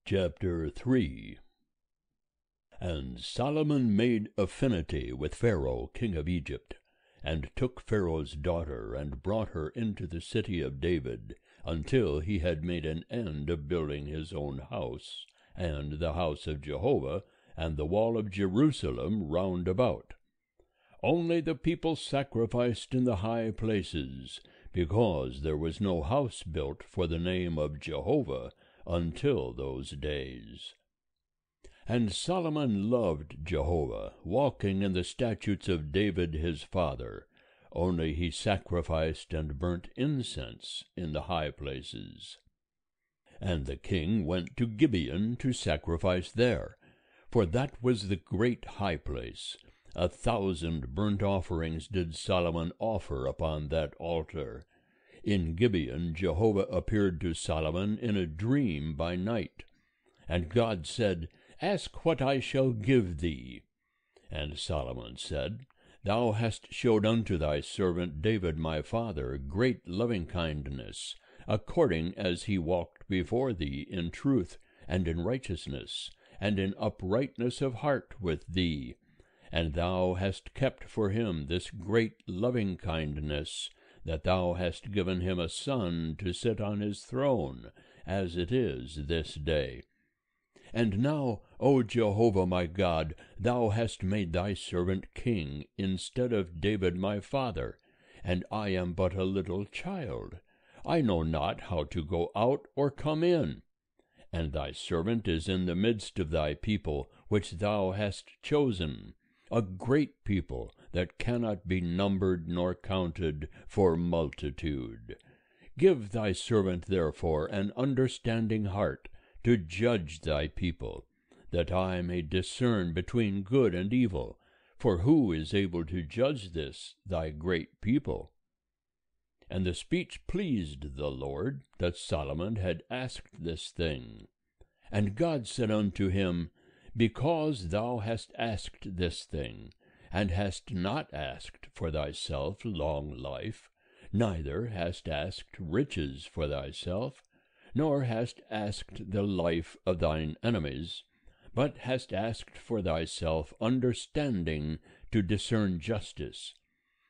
Chapter 3. And Solomon made affinity with Pharaoh king of Egypt, and took Pharaoh's daughter, and brought her into the city of David, until he had made an end of building his own house, and the house of Jehovah, and the wall of Jerusalem round about. Only the people sacrificed in the high places, because there was no house built for the name of Jehovah until those days. And Solomon loved Jehovah, walking in the statutes of David his father, only he sacrificed and burnt incense in the high places. And the king went to Gibeon to sacrifice there, for that was the great high place. 1,000 burnt offerings did Solomon offer upon that altar. In Gibeon Jehovah appeared to Solomon in a dream by night. And God said, Ask what I shall give thee. And Solomon said, Thou hast showed unto thy servant David my father great lovingkindness, according as he walked before thee in truth, and in righteousness, and in uprightness of heart with thee. And thou hast kept for him this great lovingkindness, that thou hast given him a son to sit on his throne, as it is this day. And now, O Jehovah my God, thou hast made thy servant king instead of David my father, and I am but a little child. I know not how to go out or come in. And thy servant is in the midst of thy people, which thou hast chosen, a great people that cannot be numbered nor counted for multitude. Give thy servant therefore an understanding heart to judge thy people, that I may discern between good and evil. For who is able to judge this thy great people? And the speech pleased the Lord, that Solomon had asked this thing. And God said unto him, Because thou hast asked this thing, and hast not asked for thyself long life, neither hast asked riches for thyself, nor hast asked the life of thine enemies, but hast asked for thyself understanding to discern justice.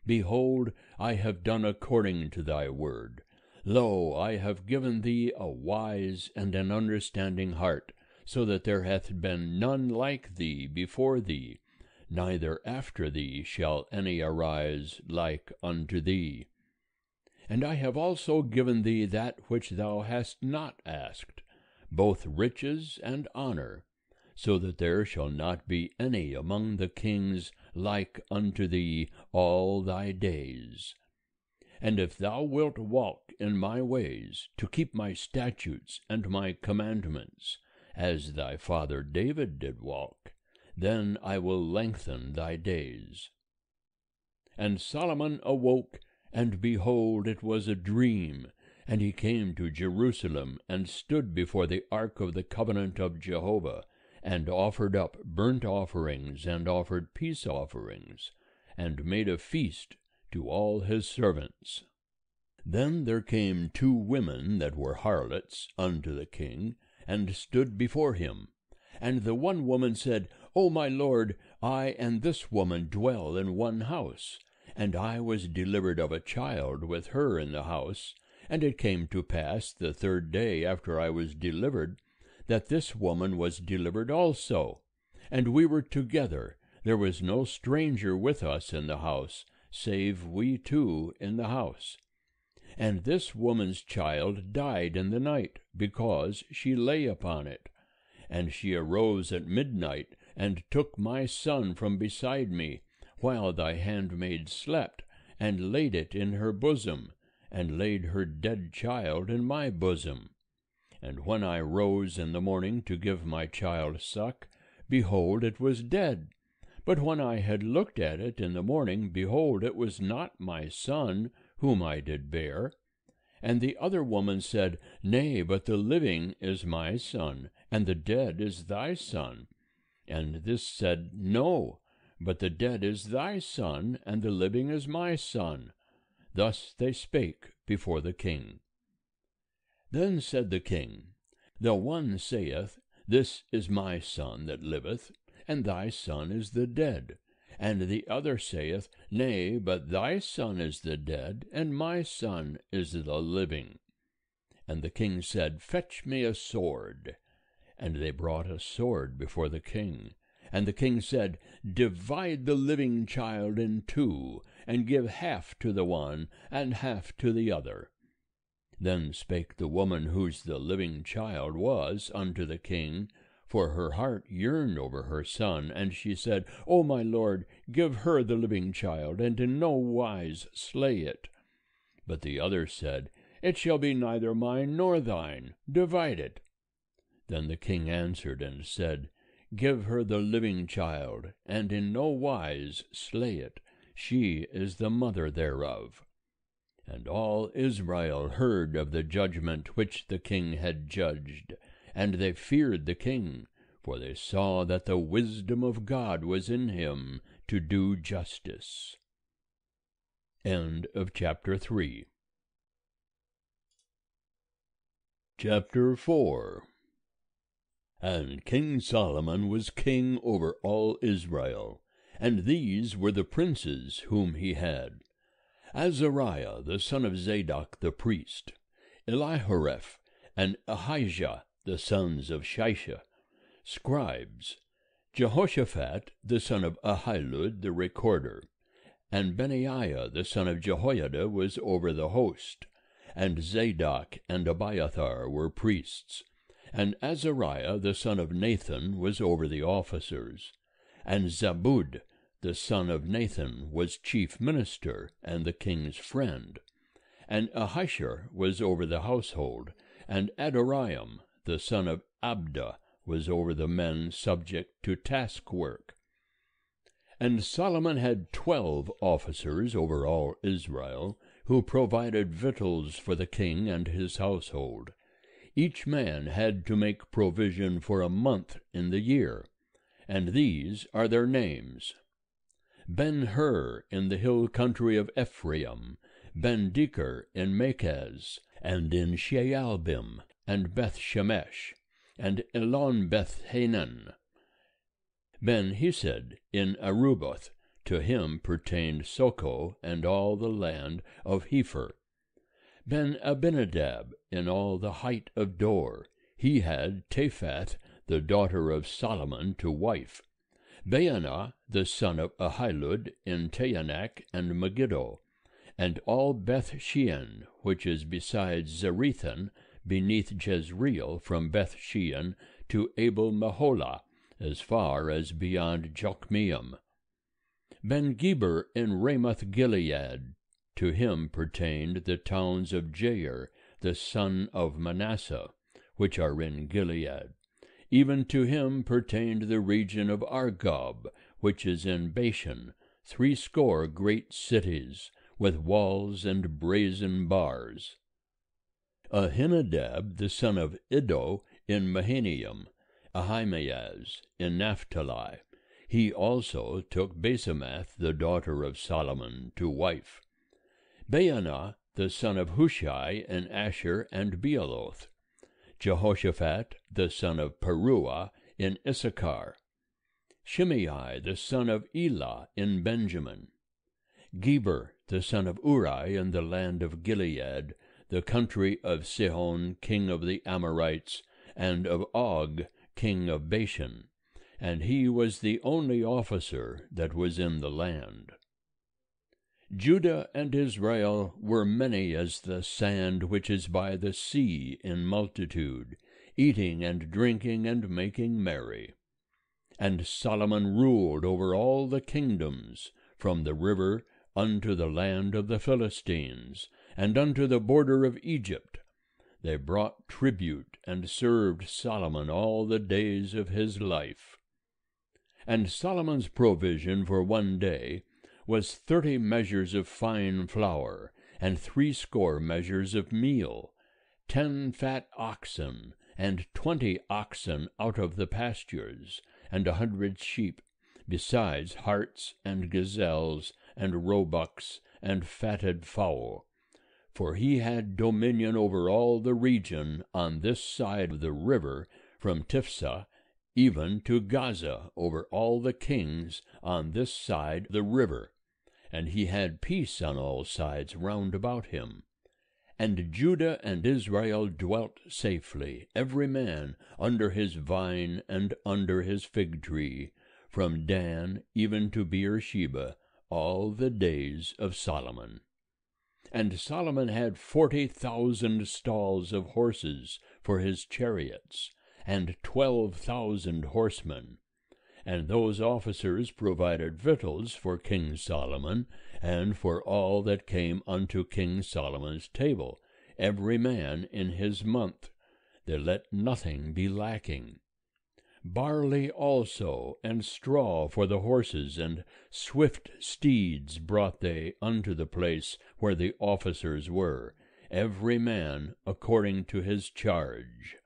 Behold, I have done according to thy word. Lo, I have given thee a wise and an understanding heart, so that there hath been none like thee before thee, neither after thee shall any arise like unto thee. And I have also given thee that which thou hast not asked, both riches and honor, so that there shall not be any among the kings like unto thee all thy days. And if thou wilt walk in my ways, to keep my statutes and my commandments, as thy father David did walk, then I will lengthen thy days. And Solomon awoke, and behold, it was a dream. And he came to Jerusalem, and stood before the ark of the covenant of Jehovah, and offered up burnt offerings, and offered peace offerings, and made a feast to all his servants. Then there came 2 women that were harlots unto the king, and stood before him. And the one woman said, O my lord, I and this woman dwell in one house, and I was delivered of a child with her in the house. And it came to pass the 3rd day after I was delivered, that this woman was delivered also. And we were together. There was no stranger with us in the house, save we 2 in the house. And this woman's child died in the night, because she lay upon it. And she arose at midnight, and took my son from beside me, while thy handmaid slept, and laid it in her bosom, and laid her dead child in my bosom. And when I rose in the morning to give my child suck, behold, it was dead. But when I had looked at it in the morning, behold, it was not my son, whom I did bear. And the other woman said, Nay, but the living is my son, and the dead is thy son. And this said, No, but the dead is thy son, and the living is my son. Thus they spake before the king. Then said the king, The one saith, This is my son that liveth, and thy son is the dead. And the other saith, Nay, but thy son is the dead, and my son is the living. And the king said, Fetch me a sword. And they brought a sword before the king. And the king said, Divide the living child in two, and give half to the one, and half to the other. Then spake the woman whose the living child was unto the king, for her heart yearned over her son, and she said, O my lord, give her the living child, and in no wise slay it. But the other said, It shall be neither mine nor thine, divide it. Then the king answered and said, Give her the living child, and in no wise slay it. She is the mother thereof. And all Israel heard of the judgment which the king had judged, and they feared the king, for they saw that the wisdom of God was in him to do justice. End of chapter 3. Chapter 4. And King Solomon was king over all Israel, and these were the princes whom he had: Azariah the son of Zadok the priest, Elihoreph and Ahijah the sons of Shisha, scribes, Jehoshaphat the son of Ahilud the recorder, and Benaiah the son of Jehoiada was over the host, and Zadok and Abiathar were priests, and Azariah the son of Nathan was over the officers, and Zabud the son of Nathan was chief minister and the king's friend, and Ahishar was over the household, and Adoram the son of Abda was over the men subject to task work. And Solomon had 12 officers over all Israel, who provided victuals for the king and his household. Each man had to make provision for a month in the year, and these are their names: Ben-Hur in the hill country of Ephraim, Ben-Deker in Makaz, and in Shealbim, and Beth-Shemesh, and Elon-Beth-Hanan. Ben-Hesed in Aruboth, to him pertained Soko and all the land of Hepher. Ben-Abinadab in all the height of Dor, he had Taphath the daughter of Solomon to wife. Baanah the son of Ahilud in Taanach and Megiddo, and all Beth-Shean, which is beside Zarethan, beneath Jezreel, from Beth-Shean to Abel-Meholah, as far as beyond Jokmeam. Ben-Geber in Ramoth-Gilead, to him pertained the towns of Jair, the son of Manasseh, which are in Gilead. Even to him pertained the region of Argob, which is in Bashan, 80 great cities, with walls and brazen bars. Ahinadab the son of Iddo in Mahanaim, Ahimaaz in Naphtali. He also took Basemath the daughter of Solomon to wife. Baanah the son of Hushai in Asher and Bealoth. Jehoshaphat the son of Peruah in Issachar. Shimei the son of Elah in Benjamin. Geber the son of Uri in the land of Gilead, the country of Sihon king of the Amorites, and of Og king of Bashan, and he was the only officer that was in the land. Judah and Israel were many as the sand which is by the sea in multitude, eating and drinking and making merry. And Solomon ruled over all the kingdoms, from the river unto the land of the Philistines, and unto the border of Egypt. They brought tribute and served Solomon all the days of his life. And Solomon's provision for one day was 30 measures of fine flour, and 80 measures of meal, 10 fat oxen, and 20 oxen out of the pastures, and 100 sheep, besides harts and gazelles, and roebucks, and fatted fowl. For he had dominion over all the region on this side of the river, from Tiphsah even to Gaza, over all the kings on this side the river, and he had peace on all sides round about him. And Judah and Israel dwelt safely, every man under his vine and under his fig tree, from Dan even to Beersheba, all the days of Solomon. And Solomon had 40,000 stalls of horses for his chariots, and 12,000 horsemen. And those officers provided victuals for King Solomon, and for all that came unto King Solomon's table, every man in his month. They let nothing be lacking. Barley also, and straw for the horses, and swift steeds brought they unto the place where the officers were, every man according to his charge.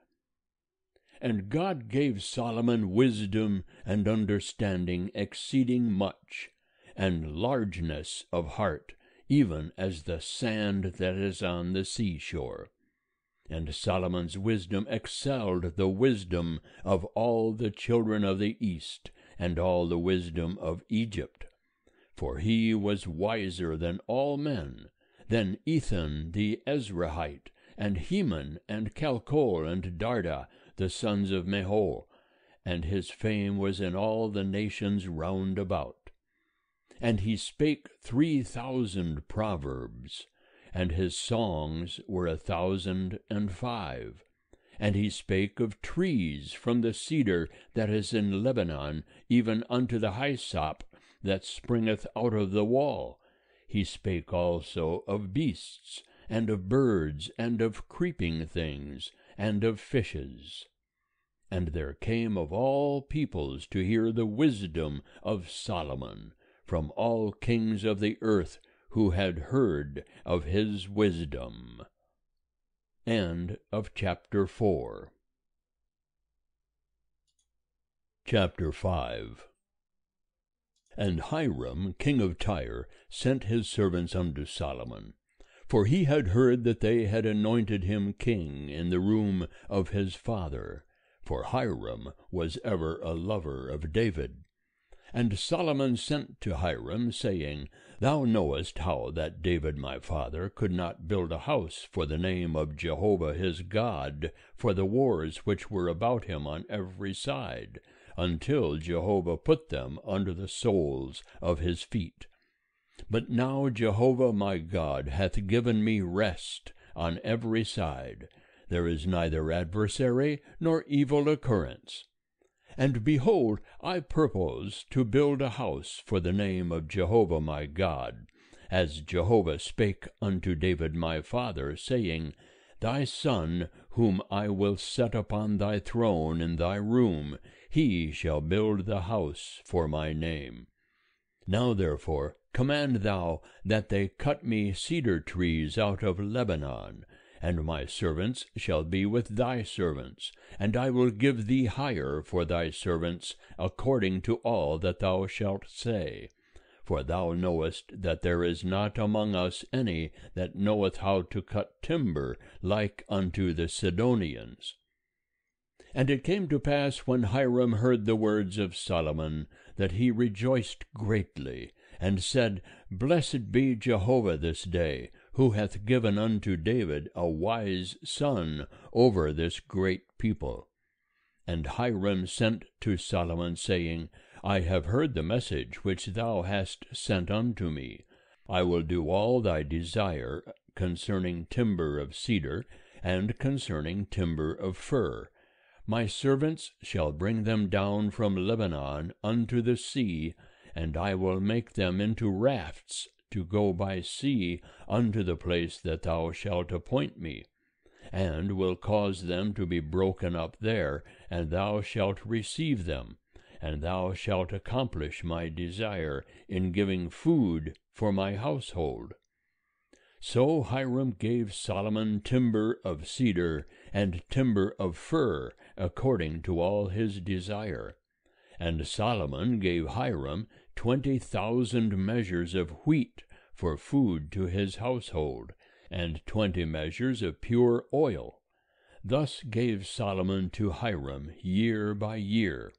And God gave Solomon wisdom and understanding exceeding much, and largeness of heart, even as the sand that is on the seashore. And Solomon's wisdom excelled the wisdom of all the children of the east, and all the wisdom of Egypt. For he was wiser than all men, than Ethan the Ezrahite, and Heman, and Calcol, and Darda, the sons of Mahol, and his fame was in all the nations round about. And he spake 3,000 proverbs, and his songs were 1,005. And he spake of trees, from the cedar that is in Lebanon, even unto the hyssop that springeth out of the wall. He spake also of beasts, and of birds, and of creeping things, and of fishes. And there came of all peoples to hear the wisdom of Solomon, from all kings of the earth who had heard of his wisdom. End of chapter 4. Chapter 5. And Hiram king of Tyre sent his servants unto Solomon, for he had heard that they had anointed him king in the room of his father, for Hiram was ever a lover of David. And Solomon sent to Hiram, saying, Thou knowest how that David my father could not build a house for the name of Jehovah his God, for the wars which were about him on every side, until Jehovah put them under the soles of his feet. But now Jehovah my God hath given me rest on every side. There is neither adversary nor evil occurrence. And behold, I purpose to build a house for the name of Jehovah my God, as Jehovah spake unto David my father, saying, Thy son, whom I will set upon thy throne in thy room, he shall build the house for my name. Now therefore command thou that they cut me cedar trees out of Lebanon, and my servants shall be with thy servants, and I will give thee hire for thy servants according to all that thou shalt say. For thou knowest that there is not among us any that knoweth how to cut timber like unto the Sidonians. And it came to pass, when Hiram heard the words of Solomon, that he rejoiced greatly, and said, Blessed be Jehovah this day, who hath given unto David a wise son over this great people. And Hiram sent to Solomon, saying, I have heard the message which thou hast sent unto me. I will do all thy desire concerning timber of cedar, and concerning timber of fir. My servants shall bring them down from Lebanon unto the sea, and I will make them into rafts to go by sea unto the place that thou shalt appoint me, and will cause them to be broken up there, and thou shalt receive them, and thou shalt accomplish my desire in giving food for my household. So Hiram gave Solomon timber of cedar and timber of fir, according to all his desire. And Solomon gave Hiram 20,000 measures of wheat for food to his household, and 20 measures of pure oil. Thus gave Solomon to Hiram year by year.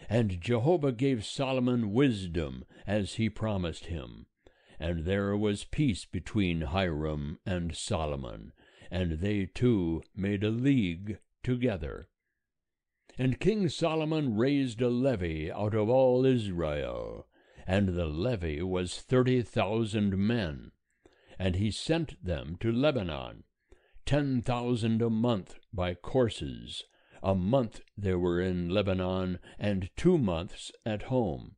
And Jehovah gave Solomon wisdom, as he promised him. And there was peace between Hiram and Solomon, and they two made a league together. And King Solomon raised a levy out of all Israel, and the levy was 30,000 men. And he sent them to Lebanon, 10,000 a month by courses. A month they were in Lebanon, and 2 months at home.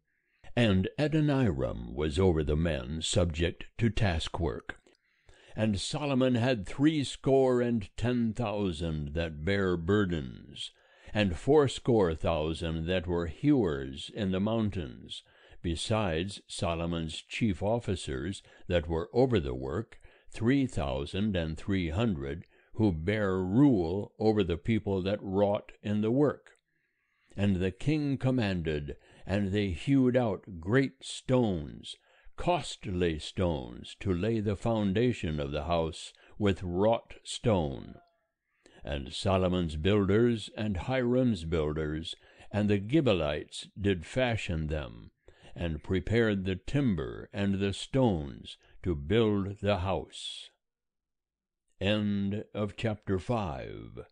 And Adoniram was over the men, subject to taskwork. And Solomon had 70,010 that bare burdens, and 80,000 that were hewers in the mountains, besides Solomon's chief officers that were over the work, 3,300, who bare rule over the people that wrought in the work. And the king commanded, and they hewed out great stones, costly stones, to lay the foundation of the house with wrought stone. And Solomon's builders and Hiram's builders and the Gibeonites did fashion them, and prepared the timber and the stones to build the house. End of chapter 5.